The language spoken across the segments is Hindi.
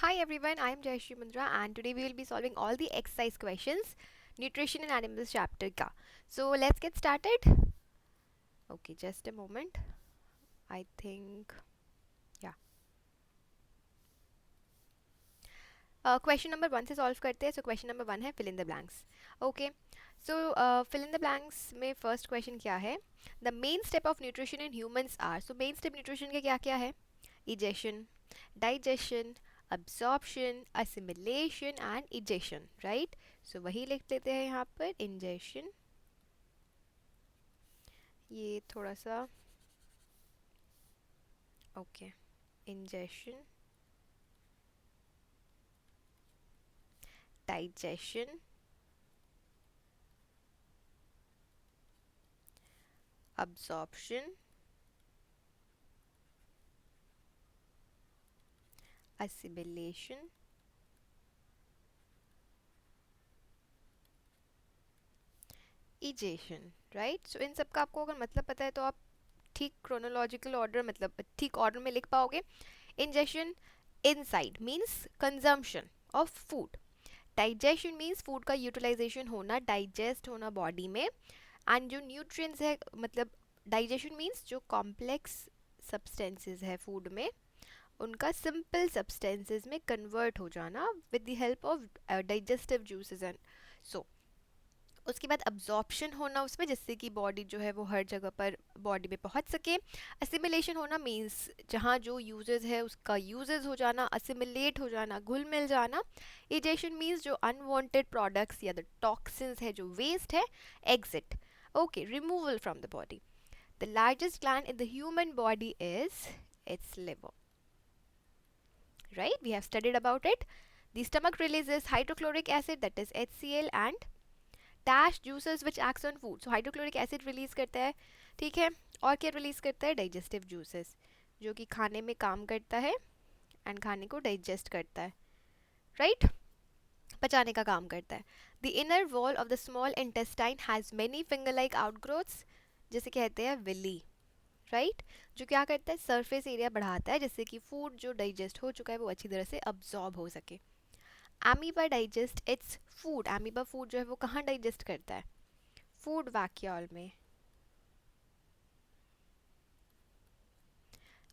Hi everyone, I am Jayashree Mundra and today we will be solving all the exercise questions Nutrition in Animals chapter ka. So let's get started. Okay, just a moment. I think yeah. Question number 1 से solve करते हैं. So question number 1 है fill in the blanks. Okay. So fill in the blanks में first question क्या है? The main step of nutrition in humans are. So main step nutrition के क्या क्या है? Egestion, digestion, absorption, assimilation and egestion, right? So वही लिख लेते हैं यहाँ पर ingestion. ये थोड़ा सा okay. Ingestion, digestion, absorption, assimilation, egestion, right? So इन सब का आपको अगर मतलब पता है तो आप ठीक chronological order मतलब ठीक order में लिख पाओगे. Ingestion inside means consumption of food. Digestion means food का utilization होना, digest होना body में. And जो nutrients है मतलब digestion means जो complex substances है food में उनका simple substances में convert हो जाना with the help of digestive juices and so उसके बाद अब्जॉर्प्शन होना उसमें जिससे कि बॉडी जो है वो हर जगह पर बॉडी में पहुंच सके. असिमिलेशन होना मींस जहाँ जो यूजेस है उसका यूजेस हो जाना, असिमिलेट हो जाना, घुल मिल जाना. इजेशन मींस जो अनवांटेड प्रोडक्ट्स या द टॉक्सिन्स है जो वेस्ट है exit. Okay, removal from the body. The largest gland in the human body is its liver, right? We have studied about it. The stomach releases hydrochloric acid, that is HCl, and dash juices which acts on food. So hydrochloric acid release करता है, ठीक है. और क्या रिलीज करता है? डाइजेस्टिव जूसेस जो कि खाने में काम करता है एंड खाने को डाइजेस्ट करता है, राइट पचाने का काम करता है. The inner wall of the small intestine has many finger like outgrowths जिसे कहते हैं विली, राइट जो क्या करता है? सरफेस एरिया बढ़ाता है जिससे कि फूड जो डाइजेस्ट हो चुका है वो अच्छी तरह से अब्जॉर्ब हो सके. Amoeba digest its food. Amoeba food जो है वो कहाँ डाइजेस्ट करता है? फूड वैक्यूल में.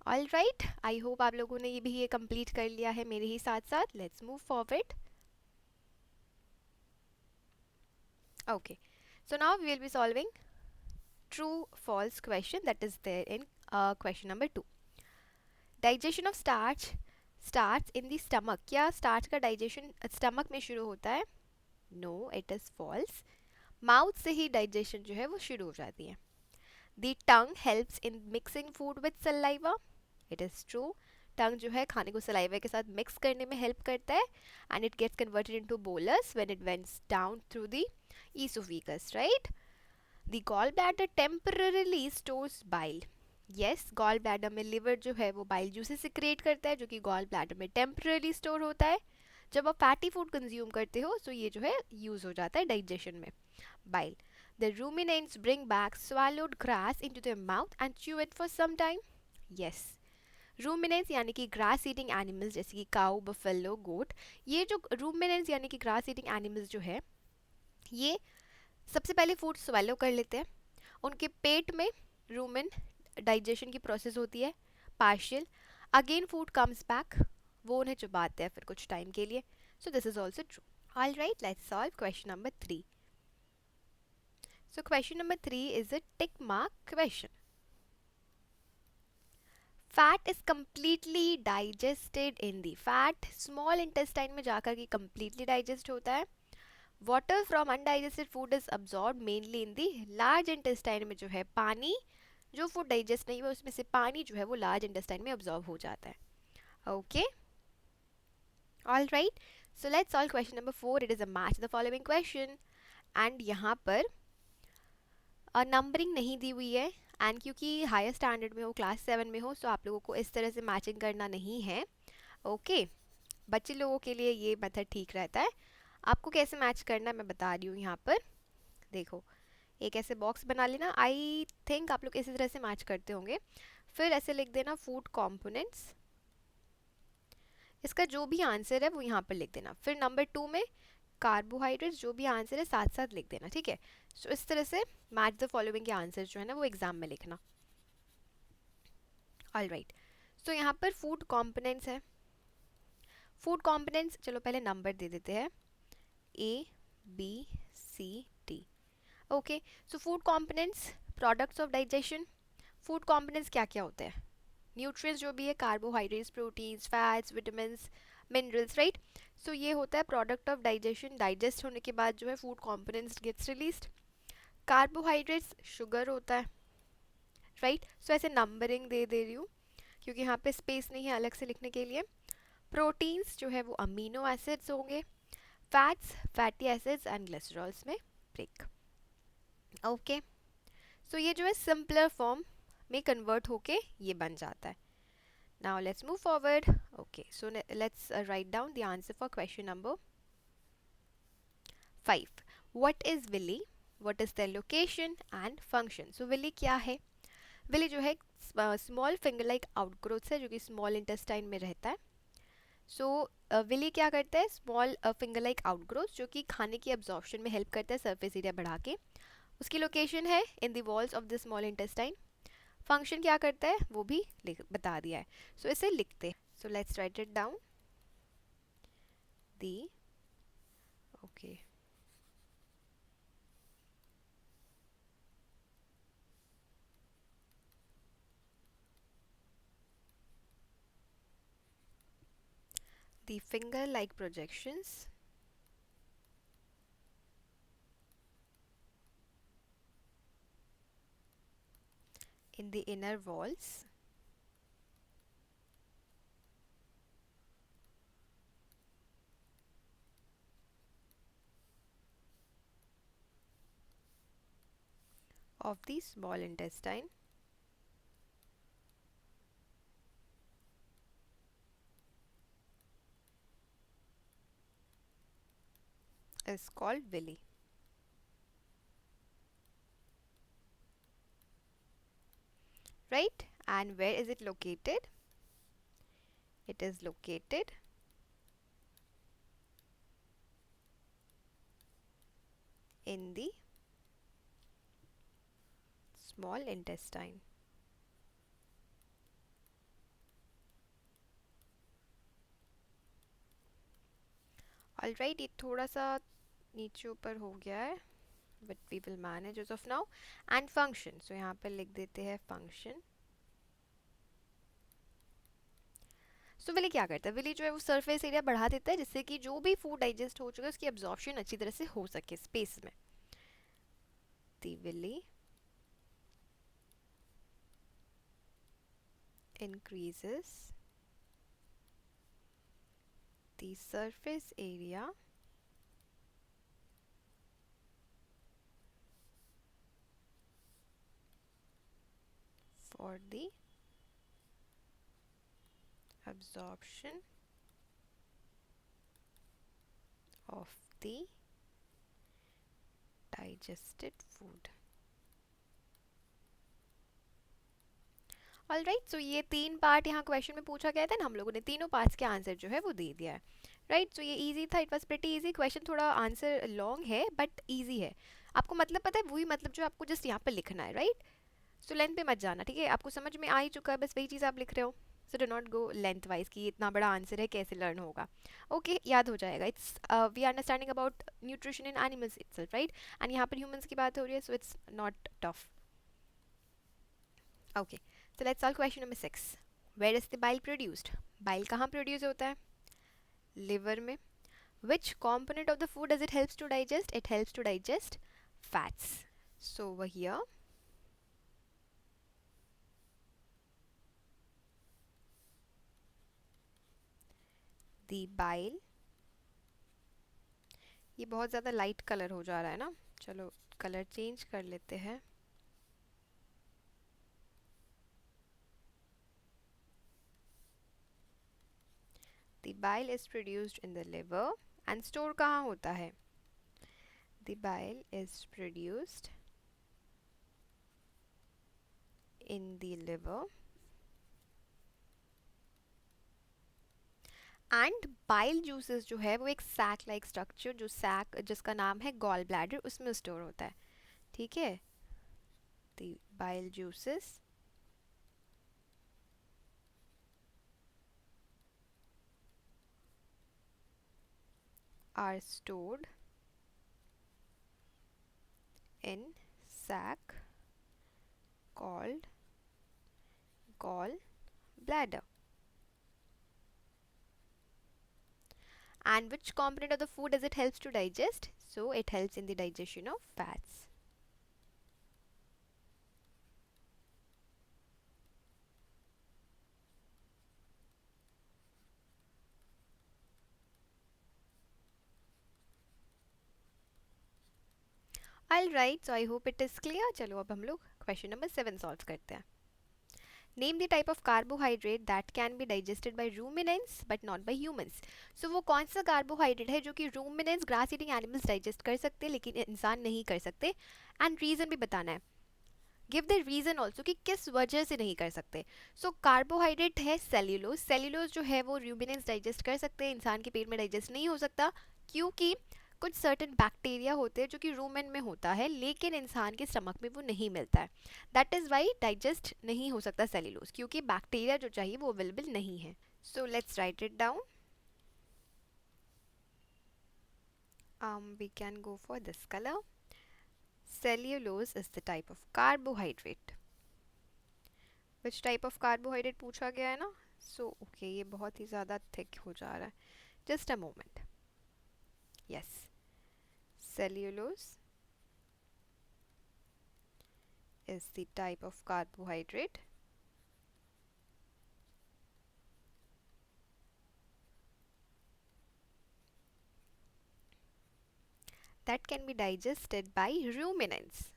ऑल राइट, आई होप आप लोगों ने ये भी ये कंप्लीट कर लिया है मेरे ही साथ साथ. Let's move forward. Okay, so now we will be solving true false question that is there in question number 2. Digestion of starch starts in the stomach. क्या स्टार्च का डाइजेशन स्टमक में शुरू होता है? No, it is false. Mouth से ही डाइजेशन जो है वो शुरू हो जाती है. The tongue helps in mixing food with saliva. It is true. Tongue जो है खाने को सलाइवा के साथ मिक्स करने में हेल्प करता है and it gets converted into bolus when it went down through the esophagus, right. The gall bladder temporarily stores bile. Yes, gall bladder में लिवर जो है वो बाइल जूसेस सिक्रिएट करता है जो कि गॉल ब्लैडर में टेम्पररी स्टोर होता है. जब आप फैटी फूड कंज्यूम करते हो तो ये जो है यूज हो जाता है डाइजेशन में, bile. The ruminants bring back swallowed grass into their mouth and chew it for some time. Yes. Ruminants यानी कि ग्रास ईटिंग एनिमल्स जैसे कि काऊ, बफेलो, गोट. ये जो रूमिनेंट्स यानी कि ग्रास ईटिंग एनिमल्स जो है ये सबसे पहले फूड स्वेलो कर लेते हैं. उनके पेट में रूमिन डाइजेशन की प्रोसेस होती है partial. Again food comes back, वो उन्हें चुबाते हैं फिर कुछ टाइम के लिए. So this is also true. All right, let's solve question number 3. So question number 3 is a tick mark question. Fat is completely digested in the fat small intestine में जाकर के completely digest होता है. Water from undigested food is absorbed mainly in the large intestine में जो है पानी जो फूड डाइजेस्ट नहीं हुआ उसमें से पानी जो है वो लार्ज इंटेस्टाइन में अब्जॉर्ब हो जाता है. Okay, all right. So let's solve question number 4. It is a match the following question and यहाँ पर नंबरिंग नहीं दी हुई है एंड क्योंकि हायर स्टैंडर्ड में हो, क्लास 7 में हो, सो आप लोगों को इस तरह से मैचिंग करना नहीं है. ओके, बच्चे लोगों के लिए ये मेथड ठीक रहता है. आपको कैसे मैच करना है मैं बता रही हूँ यहाँ पर. देखो, एक ऐसे बॉक्स बना लेना. आई थिंक आप लोग इसी तरह से मैच करते होंगे. फिर ऐसे लिख देना फूड कंपोनेंट्स. इसका जो भी आंसर है वो यहाँ पर लिख देना। फिर नंबर 2 में कार्बोहाइड्रेट्स, जो भी आंसर है साथ साथ लिख देना, ठीक है। सो इस तरह से मैच द फॉलोइंग के आंसर जो है ना वो एग्जाम में लिखना। ऑल राइट, सो यहाँ पर फूड कॉम्पोनेंट्स है। फूड कॉम्पोनेंट्स, चलो पहले नंबर दे देते हैं, A B C D. Okay, so food components, products of digestion. Food components क्या क्या होते हैं? न्यूट्रिएंट्स जो भी है, carbohydrates, proteins, fats, vitamins, minerals, right. So ये होता है प्रोडक्ट ऑफ डाइजेशन। डाइजेस्ट होने के बाद जो है food components gets released. Carbohydrates sugar होता है, राइट। सो ऐसे नंबरिंग दे रही हूँ क्योंकि यहाँ पे स्पेस नहीं है अलग से लिखने के लिए। प्रोटीन्स जो है वो अमीनो एसिड्स होंगे। Fats, fatty acids and glycerols में ब्रेक। ओके, सो ये जो है सिंपलर फॉर्म में कन्वर्ट होके ये बन जाता है। Now let's move forward. Okay, so let's write down the answer for question number 5. What is villi? What is their location and function? So villi क्या है? villi जो है स्मॉल फिंगर लाइक आउटग्रोथ है जो कि स्मॉल इंटेस्टाइन में रहता है। सो villi क्या करता है? स्मॉल फिंगर लाइक आउटग्रोथ जो कि खाने की एब्जॉर्प्शन में हेल्प करता है सरफेस एरिया बढ़ा के। उसकी लोकेशन है in the walls of the small intestine. Function क्या करता है वो भी बता दिया है। सो इसे लिखते, so let's write it down. The okay, the finger like projections in the inner walls of the small intestine is called villi. Right? And where is it located? It is located in the small intestine. Alright, ये थोड़ा सा नीचे ऊपर हो गया है, but we will manage as of now. And function, so यहाँ पर लिख देते हैं function. सो विली क्या करता है? विली जो है वो सरफेस एरिया बढ़ा देता है जिससे कि जो भी फूड डाइजेस्ट हो चुका है उसकी एब्जॉर्प्शन अच्छी तरह से हो सके स्पेस में। दी Willie increases the surface area for the absorption of the digested food. All right, so ये 3 पार्ट यहाँ क्वेश्चन में पूछा गया था ना, हम लोगों ने तीनों पार्ट्स के आंसर जो है वो दे दिया है। राइट, सो ये इजी था, it was pretty easy question. थोड़ा आंसर लॉन्ग है बट इजी है। आपको मतलब पता है, वही मतलब जो आपको जस्ट यहाँ पर लिखना है, राइट। सो लेंथ पे मत जाना, ठीक है। आपको समझ में आ ही चुका है, बस वही चीज़ आप लिख रहे हो। So do not go length wise कि इतना बड़ा आंसर है कैसे लर्न होगा। ओके, याद हो जाएगा। It's we are understanding about nutrition in animals itself, right. And यहाँ पर ह्यूमंस की बात हो रही है, so it's not tough. Okay, so let's solve question number 6. Where is the bile produced? Bile कहाँ produce होता है? Liver में. Which component of the food does it helps to digest? It helps to digest fats. So over here, the bile, ये बहुत ज़्यादा लाइट कलर हो जा रहा है ना, चलो कलर चेंज कर लेते हैं। The bile is produced in the liver and store कहाँ होता है? The bile is produced in the liver and bile juices जो है वो एक सैक लाइक स्ट्रक्चर, जो सैक जिसका नाम है गॉल ब्लैडर, उसमें स्टोर होता है, ठीक है। The bile juices are stored in sac called gall bladder. And which component of the food does it helps to digest? So it helps in the digestion of fats. All right, so I hope it is clear. चलो अब हम लोग क्वेश्चन नंबर 7 सॉल्व करते हैं. Name the type of carbohydrate that can be digested by ruminants but not by humans. So वो कौन सा कार्बोहाइड्रेट है जो कि ruminants grass eating animals digest कर सकते हैं लेकिन इंसान नहीं कर सकते, एंड रीजन भी बताना है. गिव द रीजन ऑल्सो कि किस वजह से नहीं कर सकते. सो कार्बोहाइड्रेट है सेल्यूलोज. सेल्यूलोज जो है वो रूमिनेंट्स डाइजेस्ट कर सकते हैं, इंसान के पेट में डाइजेस्ट नहीं हो सकता क्योंकि कुछ सर्टन बैक्टीरिया होते हैं जो कि रूमेन में होता है लेकिन इंसान के स्टमक में वो नहीं मिलता है. दैट इज़ वाई डाइजेस्ट नहीं हो सकता सेल्यूलोज, क्योंकि बैक्टीरिया जो चाहिए वो अवेलेबल नहीं है. So let's write it down. We can go for this color. Cellulose is the type of carbohydrate. Which type of carbohydrate पूछा गया है ना. So okay, ये बहुत ही ज़्यादा thick हो जा रहा है. Just a moment. Yes, cellulose is the type of carbohydrate that can be digested by ruminants.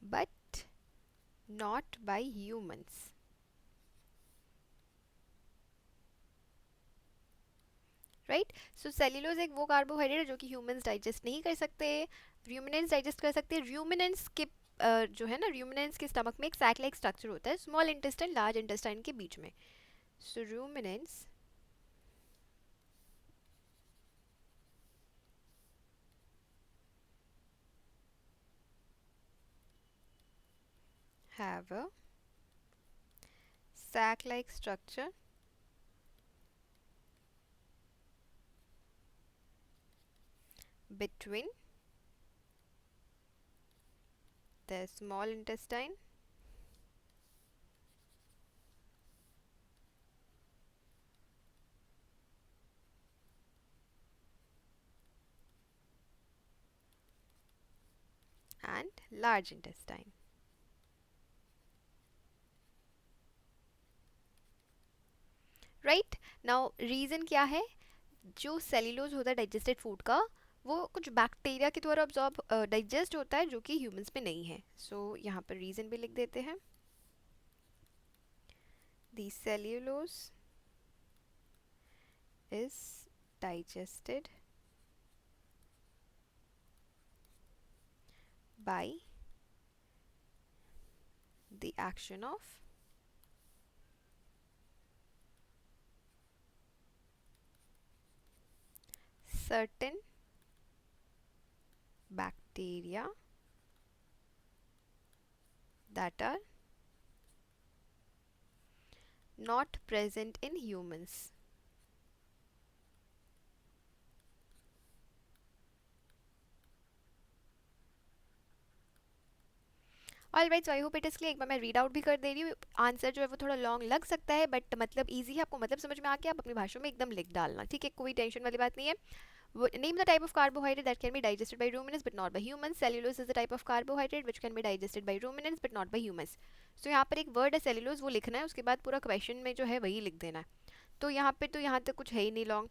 But not by humans. Right. So cellulose एक वो कार्बोहाइड्रेट है जो कि ह्यूमंस डाइजेस्ट नहीं कर सकते, रूमिनेंट्स डाइजेस्ट कर सकते हैं. रूमिनेंट्स के जो है ना, रूमिनेंट्स के स्टमक में एक सैक लाइक स्ट्रक्चर होता है स्मॉल इंटेस्टाइन लार्ज इंटेस्टाइन के बीच में. सो ruminants have a sac like structure between the small intestine and large intestine. Right. Now reason क्या है, जो सेल्यूलोज होता है डाइजेस्टेड फूड का वो कुछ बैक्टीरिया के द्वारा ऑब्जॉर्ब डाइजेस्ट होता है जो कि ह्यूमंस में नहीं है. सो यहाँ पर रीज़न भी लिख देते हैं. The cellulose is digested by the action of certain bacteria that are not present in humans. All right, so I hope it is clear. एक बार मैं रीड आउट भी कर दे रही हूँ. आंसर जो है वो थोड़ा लॉन्ग लग सकता है बट मतलब ईजी है, आपको मतलब समझ में आके आप अपनी भाषा में एकदम लिख डालना, ठीक है, कोई टेंशन वाली बात नहीं है. Name the type of carbohydrate that can be digested by ruminants but not by humans. Cellulose is the type of carbohydrate which can be digested by ruminants but not by humans. So यहाँ पर एक वर्ड है सेल्यूलोज, वो लिखना है, उसके बाद पूरा क्वेश्चन में जो है वही लिख देना है. तो यहाँ पे तो यहाँ तक कुछ है ही नहीं लॉन्ग.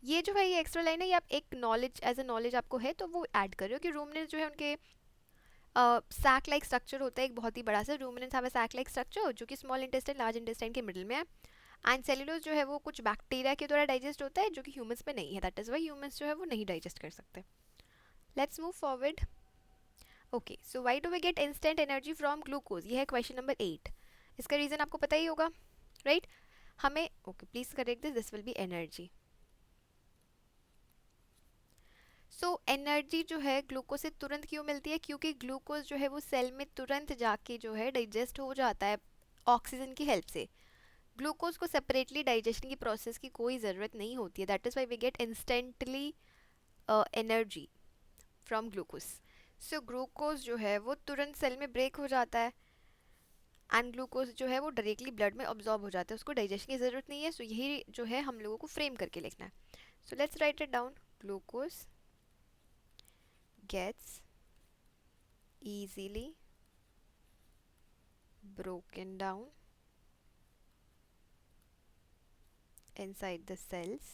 ये जो है ये एक्स्ट्रा लाइन है, ये आप एक नॉलेज एज अ नॉलेज आपको है तो वो ऐड कर रहे हो कि रूमिनेंट्स जो है उनके सैक लाइक स्ट्रक्चर होता है एक बहुत ही बड़ा सा. Ruminants have a sac like structure जो कि स्मॉल इंटेस्टाइन लार्ज इंटेस्टाइन के मिडिल में है. एंड सेल्यूलोज जो है वो कुछ बैक्टीरिया के द्वारा डाइजेस्ट होता है जो कि ह्यूमंस में नहीं है, दैट इज़ वाई ह्यूमंस जो है वो नहीं डाइजेस्ट कर सकते. Let's move forward. Okay, so why do we get instant energy from glucose, ये है क्वेश्चन नंबर 8. इसका रीज़न आपको पता ही होगा, राइट? हमें okay, please correct this, this will be energy. So energy जो है ग्लूकोज से तुरंत क्यों मिलती है? क्योंकि ग्लूकोज जो है वो सेल में तुरंत जाके जो है डाइजेस्ट हो जाता है ऑक्सीजन की हेल्प से. ग्लूकोज को सेपरेटली डाइजेशन की प्रोसेस की कोई ज़रूरत नहीं होती है, that is why we get instantly energy from glucose. So glucose जो है वो तुरंत सेल में ब्रेक हो जाता है एंड ग्लूकोज जो है वो डायरेक्टली ब्लड में ऑब्जॉर्ब हो जाता है, उसको डाइजेशन की ज़रूरत नहीं है. सो यही जो है हम लोगों को फ्रेम करके लिखना है. So let's write it down. Glucose gets easily broken down inside the cells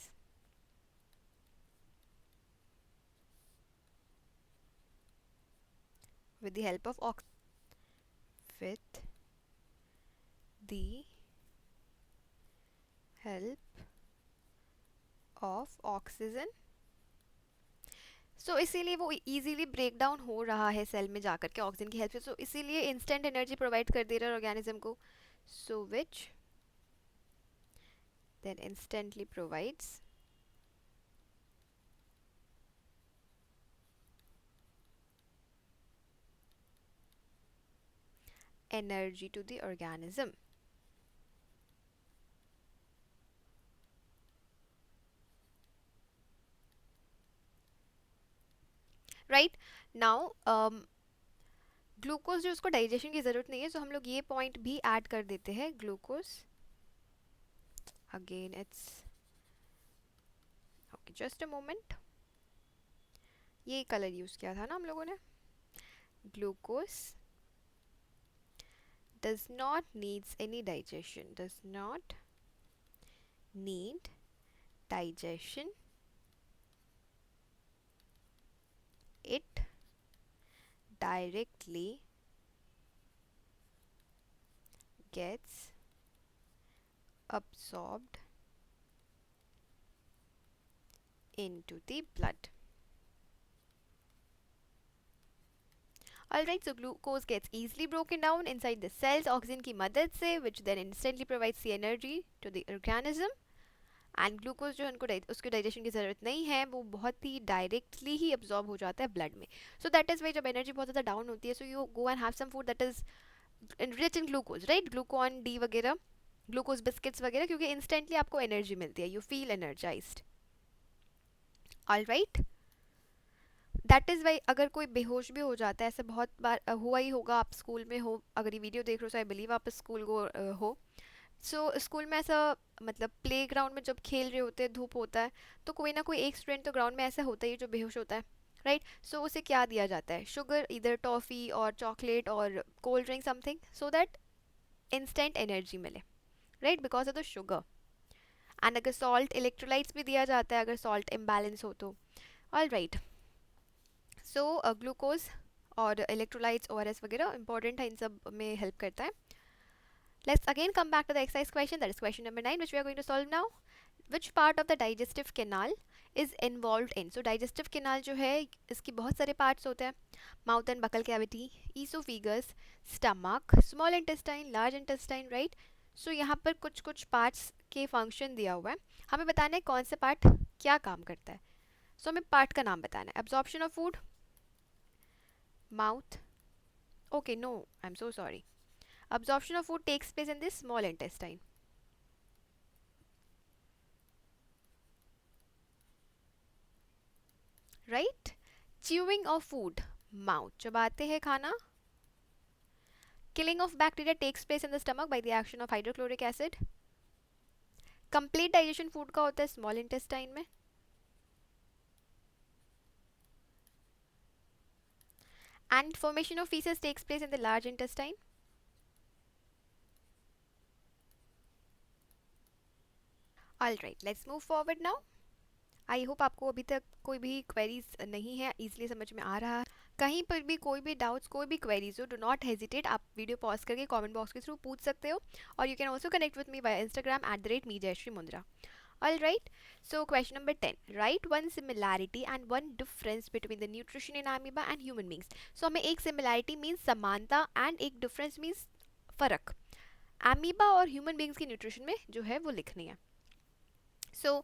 with the help of with the help of oxygen. सो इसीलिए वो इजीली ब्रेक डाउन हो रहा है सेल में जाकर के ऑक्सीजन की हेल्प से. सो इसीलिए इंस्टेंट एनर्जी प्रोवाइड कर दे रहा है ऑर्गेनिज्म को. So which then instantly provides energy to the organism. Right now glucose जो उसको डाइजेशन की ज़रूरत नहीं है, सो हम लोग ये पॉइंट भी ऐड कर देते हैं. Glucose again it's okay, just a moment, ये कलर यूज़ किया था ना हम लोगों ने. Glucose does not needs any digestion, does not need digestion, it directly gets absorbed into the blood. Alright, so glucose gets easily broken down inside the cells oxygen की मदद से, which then instantly provides the energy to the organism. And glucose जो है उनको उसके डाइजेशन की ज़रूरत नहीं है, वो बहुत ही डायरेक्टली ही अब्जॉर्ब हो जाता है ब्लड में. सो दैट इज़ वाई जब एनर्जी बहुत ज़्यादा डाउन होती है, so you go and have some food that is rich in glucose, right? Glucon D वगैरह, ग्लूकोज बिस्किट्स वगैरह, क्योंकि इंस्टेंटली आपको एनर्जी मिलती है, you feel energized. Alright, that is why अगर कोई बेहोश भी हो जाता है, ऐसे बहुत बार हुआ ही होगा, आप स्कूल में हो, अगर ये वीडियो देख रहे हो, सो आई बिलीव आप स्कूल को हो. सो स्कूल में ऐसा, मतलब प्ले ग्राउंड में जब खेल रहे होते हैं, धूप होता है, तो कोई ना कोई एक स्टूडेंट तो ग्राउंड में ऐसा होता ही है जो बेहोश होता है, राइट? सो उसे क्या दिया जाता है? शुगर, इधर टॉफ़ी और चॉकलेट और cold drink something, so that instant energy मिले, right? Because of the sugar. And अगर सॉल्ट, इलेक्ट्रोलाइट्स भी दिया जाता है अगर सॉल्ट इम्बैलेंस हो तो. ऑल राइट, सो ग्लूकोज और इलेक्ट्रोलाइट्स, ORS वगैरह इंपॉर्टेंट है, इन सब में हेल्प करता है. Let's again come back to the exercise question, that is question number 9, which we are going to solve now. Which part of the digestive canal is involved in? So digestive canal जो है इसकी बहुत सारे parts होते हैं. Mouth and buccal cavity, esophagus, stomach, small intestine, large intestine, right? So यहाँ पर कुछ कुछ parts के function दिया हुआ है, हमें बताना है कौन सा part क्या काम करता है. So हमें part का नाम बताना है. Absorption of food, mouth. Okay, no, I'm so sorry. Absorption of food takes place in the small intestine. Right? Chewing of food, mouth. चबाते हैं खाना. Killing of bacteria takes place in the stomach by the action of hydrochloric acid. Complete digestion food का होता है small intestine में. And formation of feces takes place in the large intestine. Alright, let's move forward now. I hope आपको अभी तक कोई भी क्वेरीज नहीं है, ईजिली समझ में आ रहा है. कहीं पर भी कोई भी डाउट्स, कोई भी क्वेरीज हो, डू नॉट हेजिटेट, आप वीडियो पॉज करके कमेंट बॉक्स के थ्रू पूछ सकते हो, और you can also connect with me by Instagram @me_jayashree_mundra. All right. So question number 10. Write one similarity and one difference between the nutrition in amoeba and human beings. So हमें एक similarity means समानता and एक difference means फर्क amoeba और human beings की nutrition में जो है वो लिखनी है. So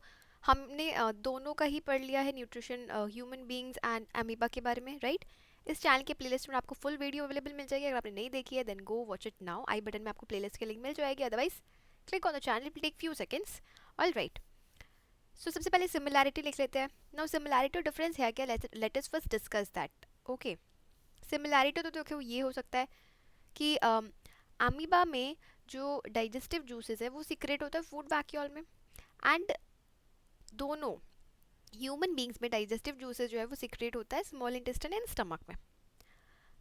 हमने दोनों का ही पढ़ लिया है nutrition human beings and amoeba के बारे में, राइट? इस चैनल के प्लेलिस्ट में आपको फुल वीडियो अवेलेबल मिल जाएगी. अगर आपने नहीं देखी है then go watch it now. I button में आपको प्लेलिस्ट की लिंक मिल जाएगी, otherwise click on the channel, it will take few seconds. All right. So सबसे पहले सिमिलैरिटी लिख लेते हैं. नाउ सिमिलैरिटी और डिफरेंस है क्या? Let us first discuss that. Okay. Similarity तो देखो ये हो सकता है कि अमीबा में जो डाइजेस्टिव जूसेस है वो सीक्रेट होता है फूड वैक्यूल में, एंड दोनों ह्यूमन बींग्स में डाइजेस्टिव जूसेस जो है वो सीक्रेट होता है स्मॉल इंटेस्टाइन एंड स्टमक में.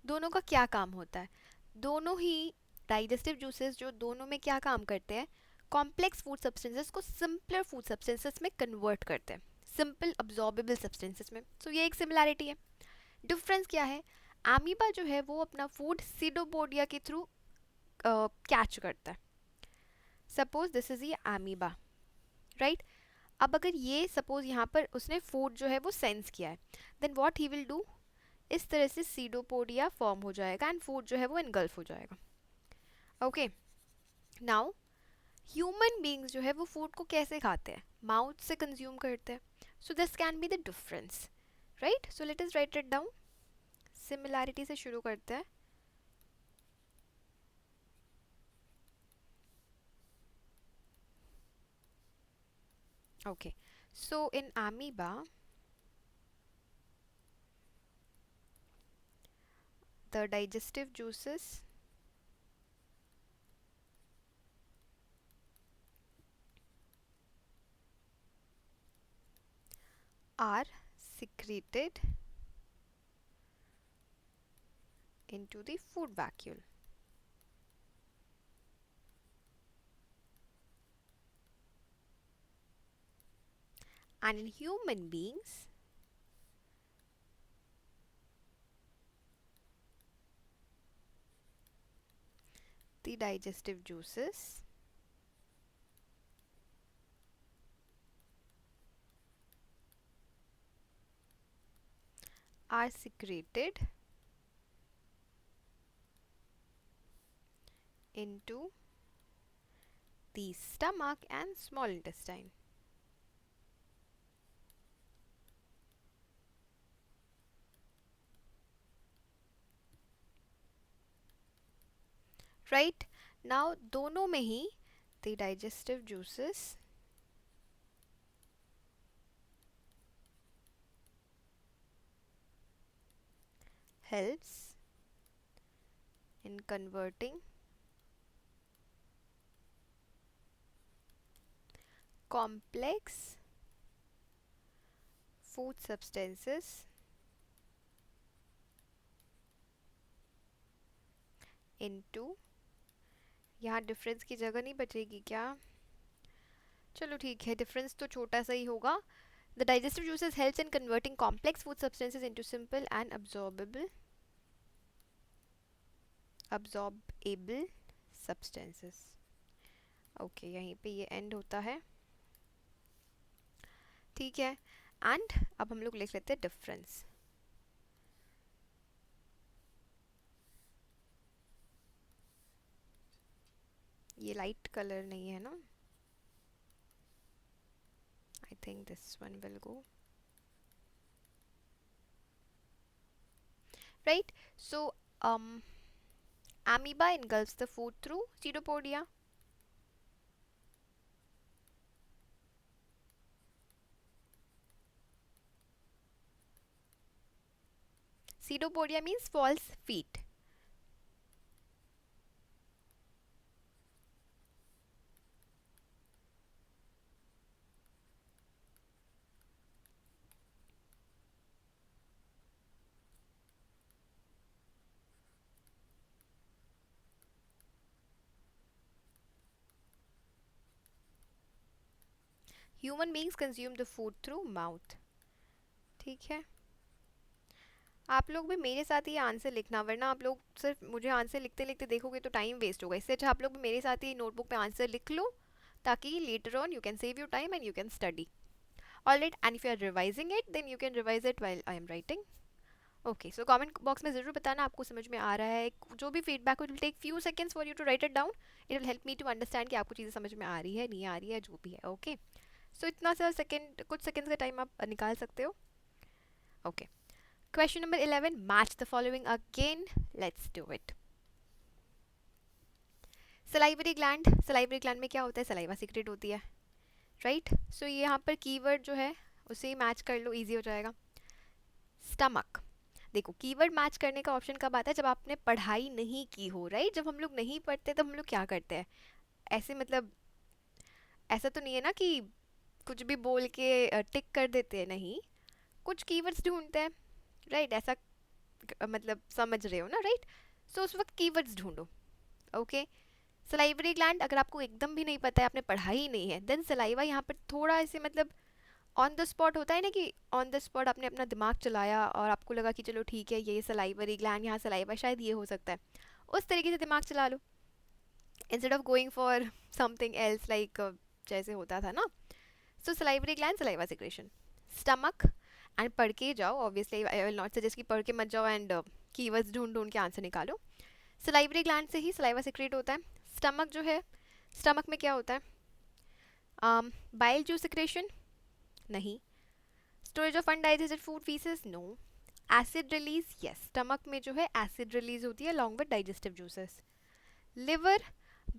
दोनों का क्या काम होता है? दोनों ही डाइजेस्टिव जूसेस जो दोनों में क्या काम करते हैं? कॉम्प्लेक्स फूड सब्सटेंसेस को सिंपलर फूड सब्सटेंसेस में कन्वर्ट करते हैं, सिंपल अब्जॉर्बेबल सब्सटेंसेस में. सो ये एक सिमिलैरिटी है. डिफरेंस क्या है? अमीबा जो है वो अपना फूड सीडोपोडिया के थ्रू कैच करता है. सपोज दिस इज ये अमीबा, राइट? अब अगर ये सपोज यहाँ पर उसने फूड जो है वो सेंस किया है, then what he will do, इस तरह से सीडोपोडिया फॉर्म हो जाएगा एंड फूड जो है वो इनगल्फ हो जाएगा. ओके. नाउ ह्यूमन बींग्स जो है वो फूड को कैसे खाते हैं? माउथ से कंज्यूम करते हैं. So this can be the difference, right? So let us right it down. Similarity से शुरू करते हैं. Okay. So in amoeba the digestive juices are secreted into the food vacuole. And in human beings, the digestive juices are secreted into the stomach and small intestine. Right? Now दोनों में ही the digestive juices helps in converting complex food substances into, यहाँ डिफरेंस की जगह नहीं बचेगी क्या? चलो ठीक है, डिफरेंस तो छोटा सा ही होगा. The digestive juices helps in converting complex food substances into simple and absorbable substances. Okay, यहीं पे ये एंड होता है. ठीक है. एंड अब हम लोग लिख लेते हैं डिफरेंस. ये लाइट कलर नहीं है ना? I think this one will go. Right. So amoeba engulfs the food through pseudopodia. Pseudopodia means false feet. Human beings consume the food through mouth. ठीक है. आप लोग भी मेरे साथ ही आंसर लिखना, वरना आप लोग सिर्फ मुझे आंसर लिखते लिखते देखोगे तो टाइम वेस्ट होगा। इससे अच्छा आप लोग भी मेरे साथ ही नोटबुक पे आंसर लिख लो, ताकि later on you can save your time and you can study. Alright, and if you are revising it then you can revise it while I am writing. Okay, so comment box में ज़रूर बताना आपको समझ में आ रहा है। जो भी फीडबैक हो, it will take few seconds for you to write it down. It will help me to understand कि आपको चीज़ें समझ में आ रही है, नहीं आ रही है, जो भी है। ओके, सो इतना सा सेकंड, कुछ सेकंड्स का टाइम आप निकाल सकते हो। Okay, question number 11, match the following again, let's do it. Salivary gland, salivary gland में क्या होता है, सलाइवा सीक्रेट होती है, राइट। सो ये यहाँ पर कीवर्ड जो है उसे ही मैच कर लो, इजी हो जाएगा। स्टमक, देखो कीवर्ड मैच करने का ऑप्शन कब आता है, जब आपने पढ़ाई नहीं की हो, राइट। जब हम लोग नहीं पढ़ते तब हम लोग क्या करते हैं, ऐसे मतलब ऐसा तो नहीं है ना कि कुछ भी बोल के टिक कर देते हैं, नहीं, कुछ कीवर्ड्स ढूंढते हैं, राइट। ऐसा मतलब समझ रहे हो ना, राइट। सो उस वक्त कीवर्ड्स ढूंढो। ओके, सलाइवरी ग्लैंड अगर आपको एकदम भी नहीं पता है, आपने पढ़ाई ही नहीं है, देन सलाइवा यहाँ पर थोड़ा ऐसे मतलब ऑन द स्पॉट होता है ना, कि ऑन द स्पॉट आपने अपना दिमाग चलाया और आपको लगा कि चलो ठीक है ये सलाइवरी ग्लैंड, यहाँ सलाइवा शायद ये हो सकता है, उस तरीके से दिमाग चला लो, instead of going for something else like जैसे होता था ना। So salivary gland, saliva secretion, stomach, and पढ़ के जाओ, obviously I will not suggest कि पढ़ के मत जाओ एंड कीवर्ड्स ढूंढ ढूंढ के आंसर निकालो। सलाइवरी ग्लैंड से ही सलाइवा सिक्रेट होता है। स्टमक जो है, स्टमक में क्या होता है, बाइल जूस सिक्रेशन, नहीं। Storage of undigested food faeces, no. Acid release, yes, stomach में जो है एसिड रिलीज होती है along with digestive juices. Liver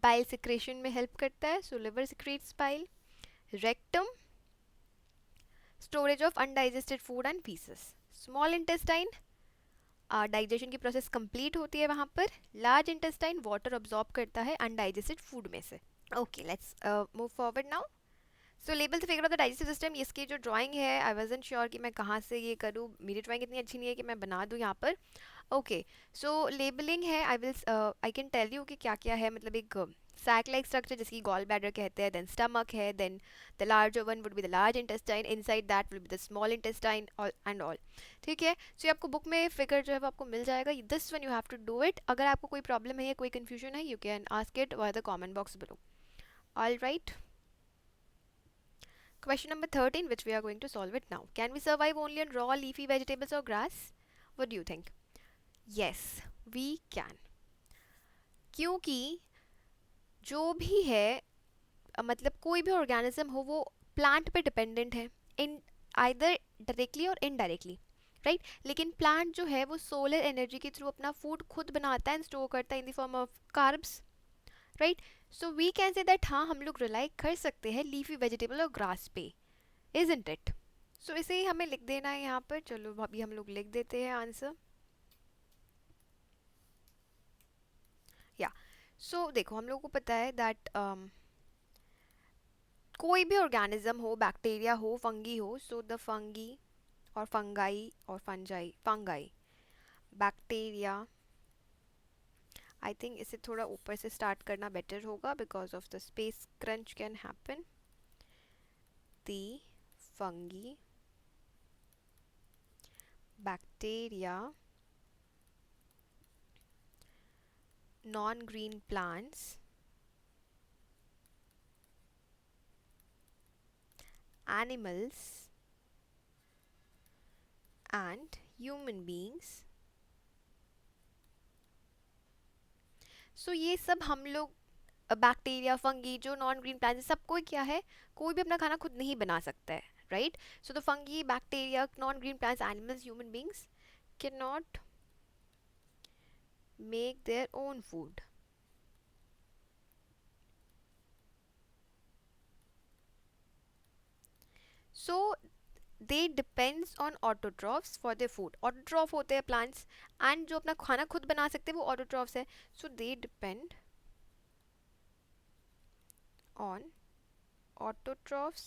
bile secretion में हेल्प करता है, so liver secretes bile. Rectum, storage of undigested food and faeces. Small intestine, digestion की प्रोसेस कंप्लीट होती है वहाँ पर। लार्ज इंटेस्टाइन वाटर ऑब्जॉर्ब करता है अनडाइजेस्टेड फूड में से। Okay, let's move forward now. So label से figure of the digestive system, इसकी जो ड्राइंग है आई वाजंट श्योर कि मैं कहाँ से ये करूँ, मेरी ड्राइंग इतनी अच्छी नहीं है कि मैं बना दूँ यहाँ पर। ओके, सो लेबलिंग है, आई कैन टेल यू कि क्या क्या है, मतलब एक सैक लाइक स्ट्रक्चर जिसकी गॉल बैडर कहते हैं, देन स्टमक है, then the larger one would be the large intestine, inside that will be the small intestine and all. ठीक है, सो ये आपको बुक में फिगर जो है वो आपको मिल जाएगा, this one you have to do it. अगर आपको कोई प्रॉब्लम है या कोई कन्फ्यूजन है, you can ask it via the comment box below. All right, question number 13, which we are going to solve it now. Can we survive only on raw leafy vegetables or grass? What do you think? Yes, we can. क्योंकि जो भी है मतलब कोई भी ऑर्गेनिज्म हो वो प्लांट पे डिपेंडेंट है, इन आइदर डायरेक्टली और इनडायरेक्टली, राइट। लेकिन प्लांट जो है वो सोलर एनर्जी के थ्रू अपना फूड खुद बनाता है एंड स्टोर करता है in the form of carbs, right. So we can say that हाँ, हम लोग रिलाई कर सकते हैं लीफी वेजिटेबल और ग्रास पे, इजंट इट। सो इसे ही हमें लिख देना है यहाँ पर। चलो अभी हम लोग लिख देते हैं आंसर। या सो देखो, हम लोग को पता है दैट कोई भी ऑर्गेनिज्म हो, बैक्टीरिया हो, फंगी हो, सो द फंगी और फंगाई और फंगाई बैक्टीरिया, आई थिंक इसे थोड़ा ऊपर से स्टार्ट करना बेटर होगा because of the space crunch can happen. The fungi, bacteria, non-green plants, animals and human beings। सो ये सब हम लोग, बैक्टीरिया, फंगी, जो नॉन ग्रीन प्लांट्स, सबको क्या है, कोई भी अपना खाना खुद नहीं बना सकता है, right. So the fungi, bacteria, non green plants, animals, human beings can not make their own food. So they depends on autotrophs for their food. Autotroph होते हैं प्लांट्स, एंड जो अपना खाना खुद बना सकते हैं वो ऑटोट्रॉफ्स है। So they depend on autotrophs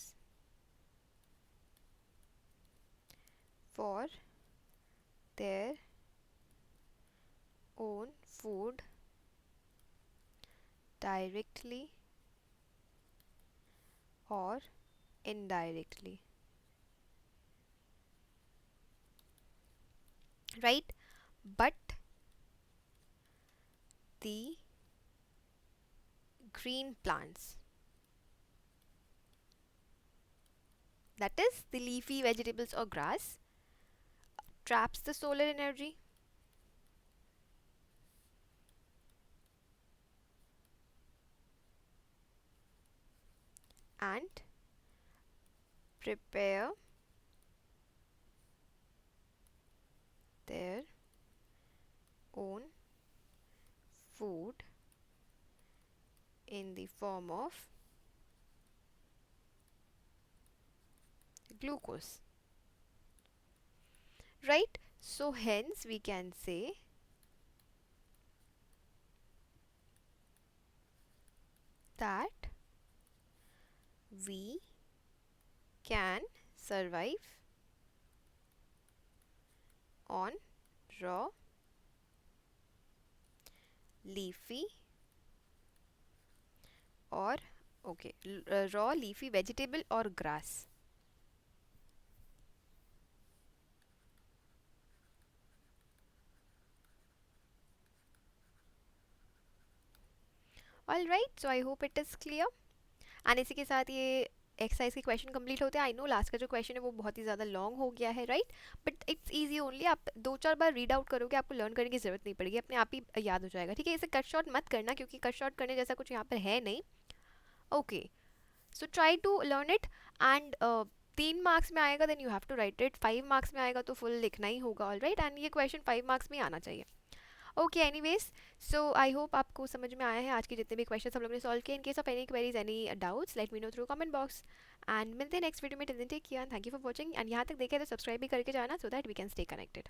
for their own food directly or indirectly, right? But the green plants, that is the leafy vegetables or grass, traps the solar energy and prepare their own food in the form of glucose, right? So hence we can say that we can survive on raw leafy or raw leafy vegetable or grass. All right, so I hope it is clear. And इसी के साथ ये एक्सरसाइज के क्वेश्चन कंप्लीट होते हैं। आई नो लास्ट का जो क्वेश्चन है वो बहुत ही ज़्यादा लॉन्ग हो गया है, right? But it's easy only. आप 2-4 बार रीड आउट करोगे, आपको लर्न करने की ज़रूरत नहीं पड़ेगी, अपने आप ही याद हो जाएगा, ठीक है? इसे कट शॉर्ट मत करना क्योंकि कट शॉर्ट करने जैसा कुछ यहाँ पर है नहीं। Okay, so try to learn it. And 3 marks में आएगा then you have to write it, 5 marks में आएगा तो फुल लिखना ही होगा, ऑल राइट? एंड ये क्वेश्चन 5 मार्क्स में आना चाहिए। Okay, anyways, so I hope आपको समझ में आया है आज के जितने भी क्वेश्चन हम लोग ने सॉल्व किए। In case of any queries, any doubts, let me know through comment box. And मिलते हैं नेक्स्ट वीडियो में। Till then take care, thank you for watching. And यहाँ तक देखे तो सब्सक्राइब भी करके जाना, so that we can stay connected.